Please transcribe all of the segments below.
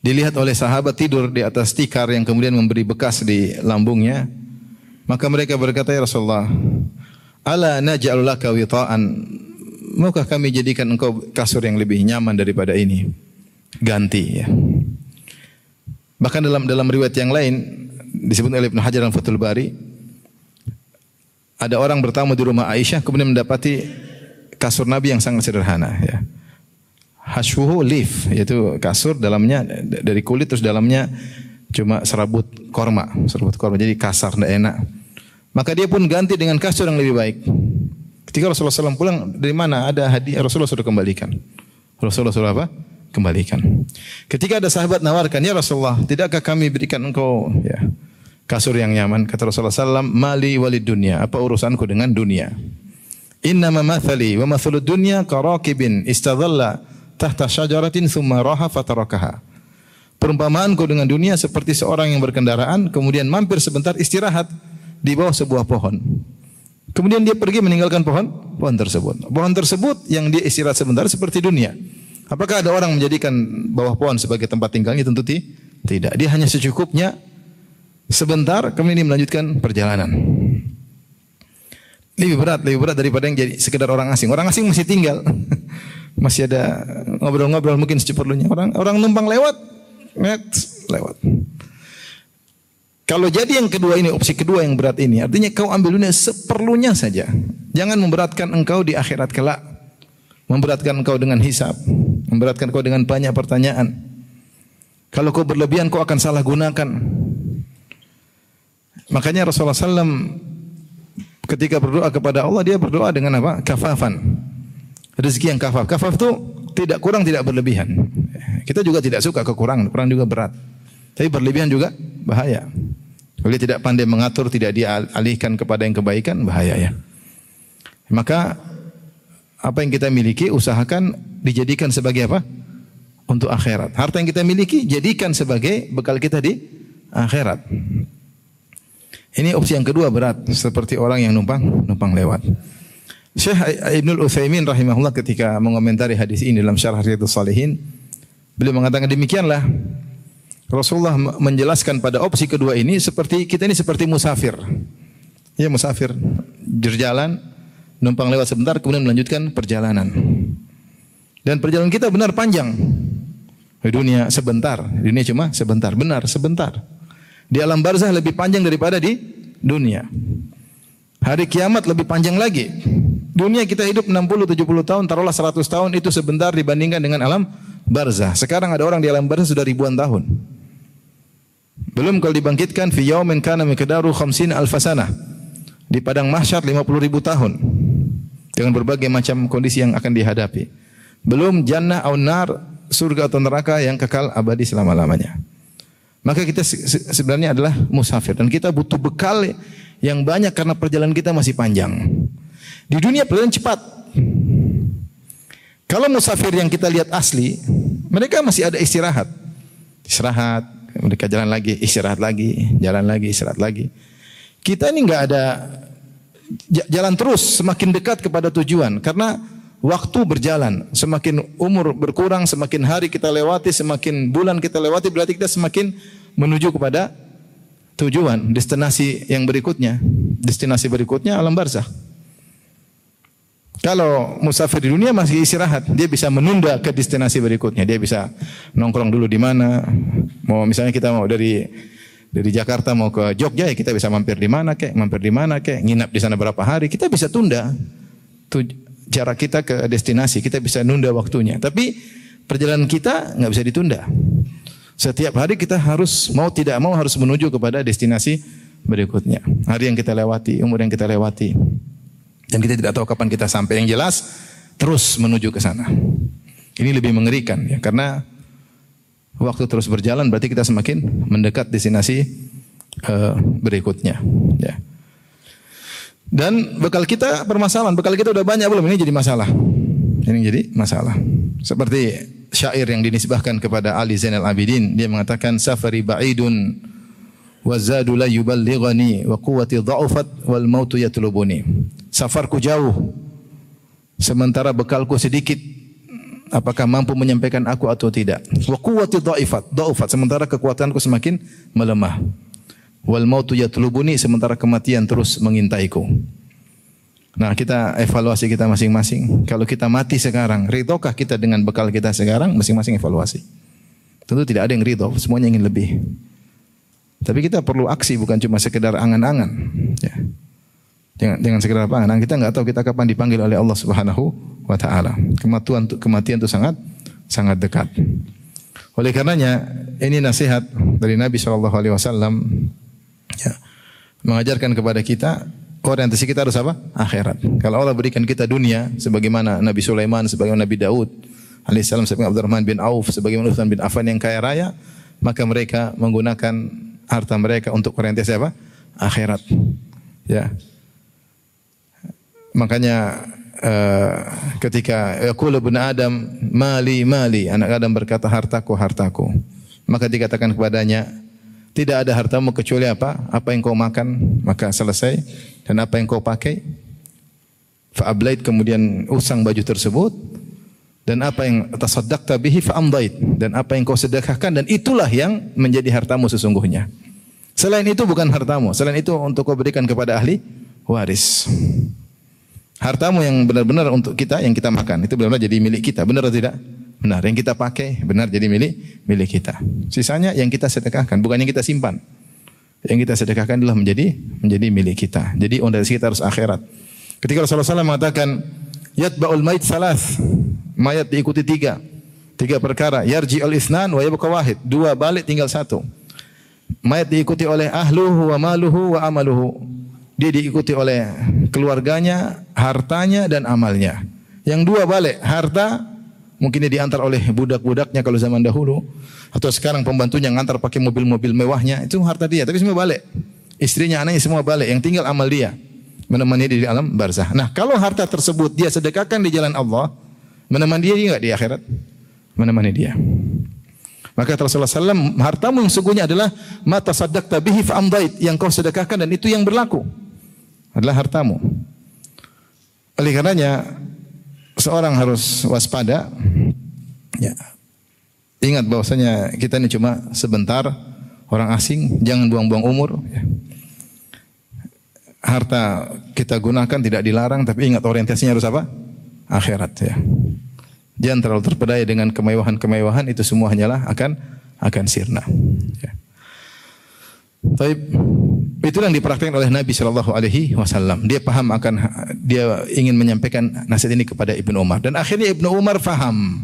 dilihat oleh sahabat tidur di atas tikar yang kemudian memberi bekas di lambungnya. Maka mereka berkata, ya Rasulullah, ala naj'alu laka wita'an, maukah kami jadikan engkau kasur yang lebih nyaman daripada ini? Ganti ya. Bahkan dalam riwayat yang lain disebut oleh Ibnu Hajar dalam Fathul Bari, ada orang bertamu di rumah Aisyah kemudian mendapati kasur Nabi yang sangat sederhana ya. Hashwuhu lif, yaitu kasur dalamnya dari kulit terus dalamnya cuma serabut korma, jadi kasar tidak enak. Maka dia pun ganti dengan kasur yang lebih baik. Ketika Rasulullah SAW pulang, dari mana ada hadiah, Rasulullah sudah kembalikan. Rasulullah sudah apa? Kembalikan. Ketika ada sahabat nawarkan, ya Rasulullah, tidakkah kami berikan engkau ya kasur yang nyaman? Kata Rasulullah SAW, mali walid dunya, apa urusanku dengan dunia? Innama mathali wa mathalud dunya karakibin istadhalla tahta syajaratin thumma raha fatarakaha. Perumpamaanku dengan dunia seperti seorang yang berkendaraan kemudian mampir sebentar istirahat di bawah sebuah pohon. Kemudian dia pergi meninggalkan pohon tersebut. Pohon tersebut yang dia istirahat sebentar seperti dunia. Apakah ada orang menjadikan bawah pohon sebagai tempat tinggalnya? Tentu tidak. Dia hanya secukupnya sebentar kemudian dia melanjutkan perjalanan. Lebih berat daripada yang jadi sekedar orang asing. Orang asing masih tinggal. Masih ada ngobrol-ngobrol mungkin seperlunya. Orang numpang lewat. Kalau jadi yang kedua ini, opsi kedua yang berat ini, artinya kau ambil dunia seperlunya saja. Jangan memberatkan engkau di akhirat kelak. Memberatkan engkau dengan hisab. Memberatkan engkau dengan banyak pertanyaan. Kalau kau berlebihan, kau akan salah gunakan. Makanya Rasulullah SAW ketika berdoa kepada Allah, dia berdoa dengan apa? Kafafan. Rezeki yang kafaf. Kafaf itu tidak kurang, tidak berlebihan. Kita juga tidak suka kekurangan, kurang juga berat. Tapi berlebihan juga bahaya. Kalau dia tidak pandai mengatur, tidak dialihkan kepada yang kebaikan, bahaya ya. Maka apa yang kita miliki usahakan dijadikan sebagai apa? Untuk akhirat. Harta yang kita miliki jadikan sebagai bekal kita di akhirat. Ini opsi yang kedua berat, seperti orang yang numpang lewat. Syekh Ibnul Utsaimin rahimahullah ketika mengomentari hadis ini dalam Syarah Riyadhus Shalihin, beliau mengatakan demikianlah Rasulullah menjelaskan pada opsi kedua ini seperti kita ini seperti musafir. Ya musafir berjalan, numpang lewat sebentar kemudian melanjutkan perjalanan. Dan perjalanan kita benar panjang. Di dunia sebentar, di dunia cuma sebentar, benar sebentar. Di alam barzah lebih panjang daripada di dunia. Hari kiamat lebih panjang lagi. Dunia kita hidup 60-70 tahun, taruhlah 100 tahun itu sebentar dibandingkan dengan alam barzah. Sekarang ada orang di alam barzah sudah ribuan tahun. Belum kalau dibangkitkan fi yaumin kana miqdaru 50 alf sanah. Di padang mahsyar 50.000 tahun. Dengan berbagai macam kondisi yang akan dihadapi. Belum jannah au nar, surga atau neraka yang kekal abadi selama-lamanya. Maka kita sebenarnya adalah musafir dan kita butuh bekal yang banyak karena perjalanan kita masih panjang. Di dunia perjalanan cepat. Kalau musafir yang kita lihat asli, mereka masih ada istirahat. Istirahat, mereka jalan lagi, istirahat lagi, jalan lagi, istirahat lagi. Kita ini enggak ada jalan terus semakin dekat kepada tujuan karena waktu berjalan, semakin umur berkurang, semakin hari kita lewati, semakin bulan kita lewati, berarti kita semakin menuju kepada tujuan, destinasi yang berikutnya. Destinasi berikutnya alam barzah. Kalau musafir di dunia masih istirahat, dia bisa menunda ke destinasi berikutnya. Dia bisa nongkrong dulu di mana. Mau misalnya kita mau dari Jakarta mau ke Jogja, ya kita bisa mampir di mana kek, nginap di sana berapa hari, kita bisa tunda jarak kita ke destinasi, kita bisa nunda waktunya. Tapi perjalanan kita nggak bisa ditunda. Setiap hari kita harus mau tidak mau harus menuju kepada destinasi berikutnya. Hari yang kita lewati, umur yang kita lewati. Dan kita tidak tahu kapan kita sampai. Yang jelas terus menuju ke sana. Ini lebih mengerikan ya, karena waktu terus berjalan berarti kita semakin mendekat destinasi berikutnya ya. Dan bekal kita permasalahan, bekal kita udah banyak belum? Ini jadi masalah. Ini jadi masalah. Seperti syair yang dinisbahkan kepada Ali Zainal Abidin, dia mengatakan safari ba'idun wa zadu la yuballighani wa quwwati dha'ufat wal mautu yatlubuni. Safarku jauh sementara bekalku sedikit. apakah mampu menyampaikan aku atau tidak. Wa quwwati dha'ifat, sementara kekuatanku semakin melemah. Wal mautu yatlubuni, sementara kematian terus mengintaiku. Nah, kita evaluasi kita masing-masing. Kalau kita mati sekarang, ridhokah kita dengan bekal kita sekarang? Masing-masing evaluasi. Tentu tidak ada yang ridho, semuanya ingin lebih. Tapi kita perlu aksi, bukan cuma sekedar angan-angan. Ya. Jangan sekedar angan-angan. Kita enggak tahu kita kapan dipanggil oleh Allah Subhanahu wa taala. Kematian itu sangat dekat. Oleh karenanya, ini nasihat dari Nabi sallallahu alaihi wasallam, ya, mengajarkan kepada kita orientasi kita harus apa? Akhirat. Kalau Allah berikan kita dunia sebagaimana Nabi Sulaiman, sebagaimana Nabi Daud alaihissalam, sebagaimana Abdurrahman bin Auf, sebagaimana Utsman bin Affan yang kaya raya, maka mereka menggunakan harta mereka untuk orientasi apa? Akhirat. Ya. Makanya ketika yaqulu ibnu Adam mali, anak Adam berkata hartaku. Maka dikatakan kepadanya, tidak ada hartamu kecuali apa? Apa yang kau makan, maka selesai. Dan apa yang kau pakai? Fa'ablait, kemudian usang baju tersebut. Dan apa yang tasaddaqta bihi fa'amdait. Dan apa yang kau sedekahkan, dan itulah yang menjadi hartamu sesungguhnya. Selain itu bukan hartamu. Selain itu untuk kau berikan kepada ahli waris. Hartamu yang benar-benar untuk kita, yang kita makan, itu benar-benar jadi milik kita. Benar atau tidak? Benar. Yang kita pakai, benar jadi milik kita. Sisanya yang kita sedekahkan, bukan yang kita simpan. Yang kita sedekahkan adalah menjadi milik kita. Jadi orientasi kita harus akhirat. Ketika Rasulullah SAW mengatakan, yatba'ul mayit salas, mayat diikuti tiga perkara. Yarji'ul isnan wa yabqa wahid. 2 balik tinggal 1. Mayat diikuti oleh ahluhu wa maluhu wa amaluhu. Dia diikuti oleh keluarganya, hartanya dan amalnya. Yang 2 balik, harta mungkin dia diantar oleh budak-budaknya kalau zaman dahulu, atau sekarang pembantunya ngantar pakai mobil-mobil mewahnya, itu harta dia, tapi semua balik. Istrinya, anaknya semua balik, yang tinggal amal dia, menemani dia di alam barzah. Nah, kalau harta tersebut dia sedekahkan di jalan Allah, menemani dia enggak di akhirat? Menemani dia. Maka Rasulullah SAW, hartamu yang sesungguhnya adalah ma tasaddaqta bihi fa'amdait, yang kau sedekahkan dan itu yang berlaku adalah hartamu. Oleh karenanya seorang harus waspada. Ya. Ingat bahwasanya kita ini cuma sebentar, orang asing, jangan buang-buang umur. Ya. Harta kita gunakan tidak dilarang, tapi ingat orientasinya harus apa? Akhirat. Ya. Jangan terlalu terpedaya dengan kemewahan-kemewahan, itu semua hanyalah akan sirna. Ya. Tapi itulah yang dipraktikkan oleh Nabi Shallallahu Alaihi Wasallam. Dia paham dia ingin menyampaikan nasihat ini kepada Ibnu Umar, dan akhirnya Ibnu Umar faham.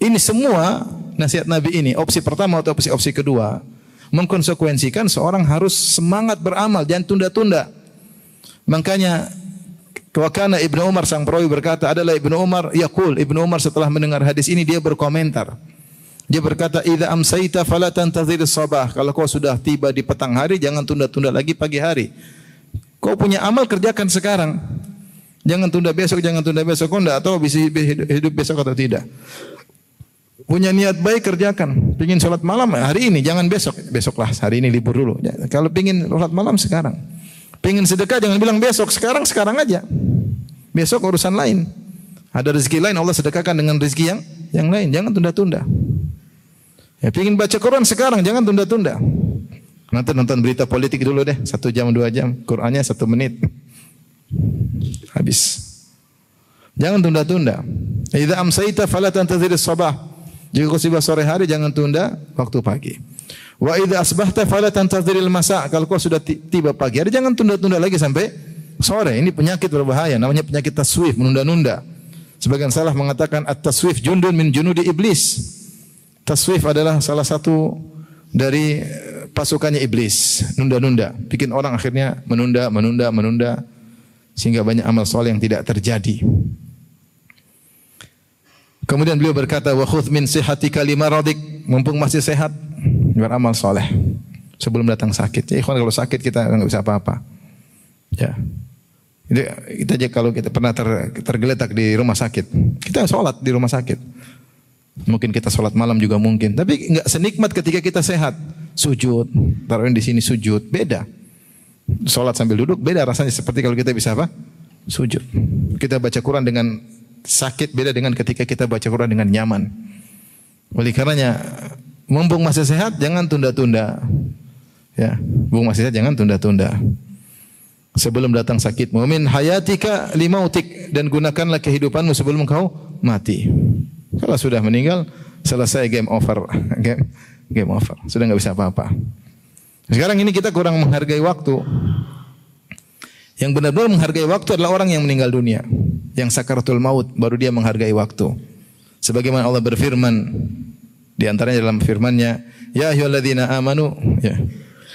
Ini semua nasihat Nabi ini, opsi pertama atau opsi kedua, mengkonsekuensikan seorang harus semangat beramal, jangan tunda-tunda. Makanya wakana Ibnu Umar sang perawi berkata, adalah Ibnu Umar yaqul, Ibnu Umar setelah mendengar hadis ini dia berkomentar. Dia berkata, "Idza amsayta fala tantazir as-sabah." Kalau kau sudah tiba di petang hari, jangan tunda-tunda lagi pagi hari. Kau punya amal, kerjakan sekarang. Jangan tunda besok. Kau enggak tahu bisa hidup besok atau tidak. Punya niat baik, kerjakan. Pengin sholat malam hari ini, jangan besok. Besoklah, hari ini libur dulu. Kalau pengin sholat malam sekarang. Pengin sedekah jangan bilang besok, sekarang aja. Besok urusan lain. Ada rezeki lain, Allah sedekahkan dengan rezeki yang lain. Jangan tunda-tunda. Ya, pengin baca Quran sekarang, jangan tunda-tunda. Nanti nonton berita politik dulu deh, 1 jam 2 jam. Qurannya 1 menit. Habis. Jangan tunda-tunda. Idza amsayta fala tantazir as-sabah. Jika kau tiba sore hari, jangan tunda waktu pagi. Wa idza asbahta fala tantaziril masa. Kalau kau sudah tiba pagi hari, jangan tunda-tunda lagi sampai sore. Ini penyakit berbahaya, namanya penyakit taswif, menunda-nunda. Sebagian salah mengatakan at-taswif jundun min junudi iblis. Taswif adalah salah satu dari pasukannya iblis, nunda-nunda, bikin orang akhirnya menunda sehingga banyak amal soleh yang tidak terjadi. Kemudian beliau berkata, wa khudh min sihhatika limaradik, mumpung masih sehat beramal soleh sebelum datang sakit. Ya ikhwan, kalau sakit kita enggak bisa apa-apa. Ya. Kita aja kalau kita pernah tergeletak di rumah sakit, kita sholat di rumah sakit. Mungkin kita sholat malam juga mungkin, tapi enggak senikmat ketika kita sehat. Sujud, taruhin di sini sujud, beda. Sholat sambil duduk beda rasanya, seperti kalau kita bisa apa? Sujud. Kita baca Quran dengan Sakit beda dengan ketika kita baca Quran dengan nyaman. Oleh karenanya, mumpung masih sehat jangan tunda-tunda. Ya, mumpung masih sehat jangan tunda-tunda. Sebelum datang sakit, mu'min hayatika limautik, dan gunakanlah kehidupanmu sebelum kau mati. Kalau sudah meninggal, selesai, game over. Game over. Sudah enggak bisa apa-apa. Sekarang ini kita kurang menghargai waktu. Yang benar-benar menghargai waktu adalah orang yang meninggal dunia, yang sakaratul maut, baru dia menghargai waktu. Sebagaimana Allah berfirman di antaranya dalam firman-Nya, ya ayyuhalladzina amanu, ya.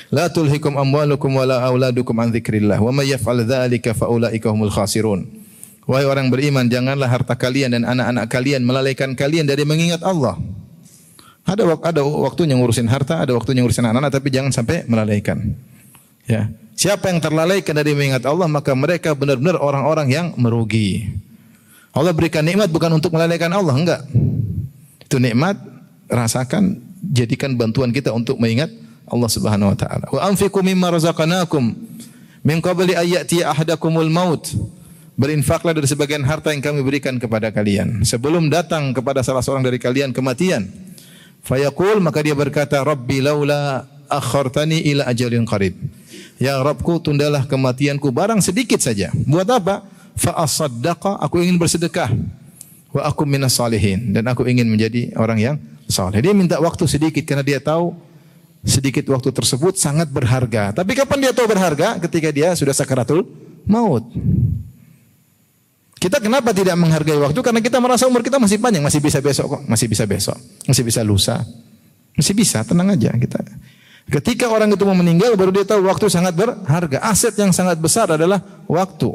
La tulhikum amwalukum wala auladukum an dzikrillah wa may yaf'al dzalika fa ulaika humul khasirun. Wahai orang beriman, janganlah harta kalian dan anak-anak kalian melalaikan kalian dari mengingat Allah. Ada waktunya ngurusin harta, ada waktunya ngurusin anak-anak, tapi jangan sampai melalaikan. Ya. Siapa yang terlalaikan dari mengingat Allah, maka mereka benar-benar orang-orang yang merugi. Allah berikan nikmat bukan untuk melalaikan Allah, enggak. Itu nikmat, rasakan, jadikan bantuan kita untuk mengingat Allah Subhanahu wa taala. Wa anfiqu mimma razaqnakum min qabli ay ya'tiya ahadakumul maut. Berinfaklah dari sebagian harta yang kami berikan kepada kalian sebelum datang kepada salah seorang dari kalian kematian. Fayaqul, maka dia berkata, Rabbi laula akhartani ila ajalin qarib. Ya Rabbku, tundalah kematianku barang sedikit saja. Buat apa? Fa asaddaqa, aku ingin bersedekah. Wa akum minas salihin, dan aku ingin menjadi orang yang saleh. Dia minta waktu sedikit karena dia tahu sedikit waktu tersebut sangat berharga. Tapi kapan dia tahu berharga? Ketika dia sudah sakaratul maut. Kita kenapa tidak menghargai waktu? Karena kita merasa umur kita masih panjang, masih bisa besok kok, masih bisa besok, masih bisa lusa, masih bisa, tenang aja kita. Ketika orang itu mau meninggal, baru dia tahu waktu sangat berharga. Aset yang sangat besar adalah waktu.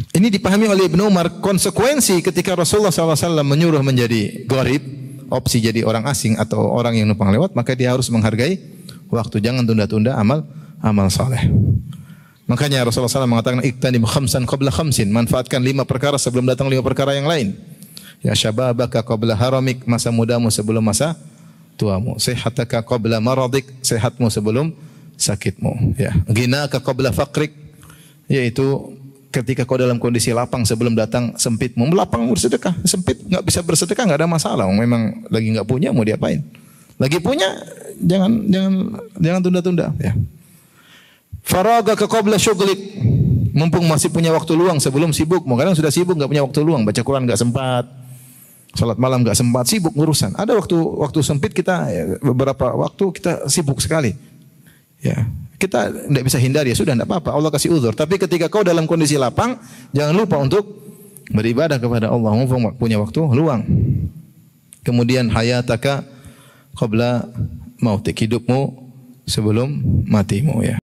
Ini dipahami oleh Ibnu Umar, konsekuensi ketika Rasulullah SAW menyuruh menjadi gharib, opsi jadi orang asing atau orang yang numpang lewat, maka dia harus menghargai waktu. Jangan tunda-tunda amal saleh. Makanya Rasulullah SAW mengatakan, iktanim khamsan qabla khamsin. Manfaatkan 5 perkara sebelum datang 5 perkara yang lain. Ya syababaka qabla haramik, masa mudamu sebelum masa tuamu. Sehataka qabla maradik, sehatmu sebelum sakitmu. Ya. Ghinaka qabla faqrik, yaitu ketika kau dalam kondisi lapang sebelum datang sempitmu. Lapang bersedekah, sempit enggak bisa bersedekah enggak ada masalah. Memang lagi enggak punya mau diapain? Lagi punya jangan tunda-tunda, ya. Faragaka qabla syughlik, mumpung masih punya waktu luang sebelum sibuk. Kadang sudah sibuk enggak punya waktu luang, baca Quran enggak sempat. Salat malam enggak sempat, sibuk urusan. Ada waktu sempit kita, beberapa waktu kita sibuk sekali. Ya. Kita tidak bisa hindari, ya sudah tidak apa-apa, Allah kasih uzur. Tapi ketika kau dalam kondisi lapang, jangan lupa untuk beribadah kepada Allah, mumpung punya waktu luang. Kemudian hayataka qabla mautik, hidupmu sebelum matimu, ya.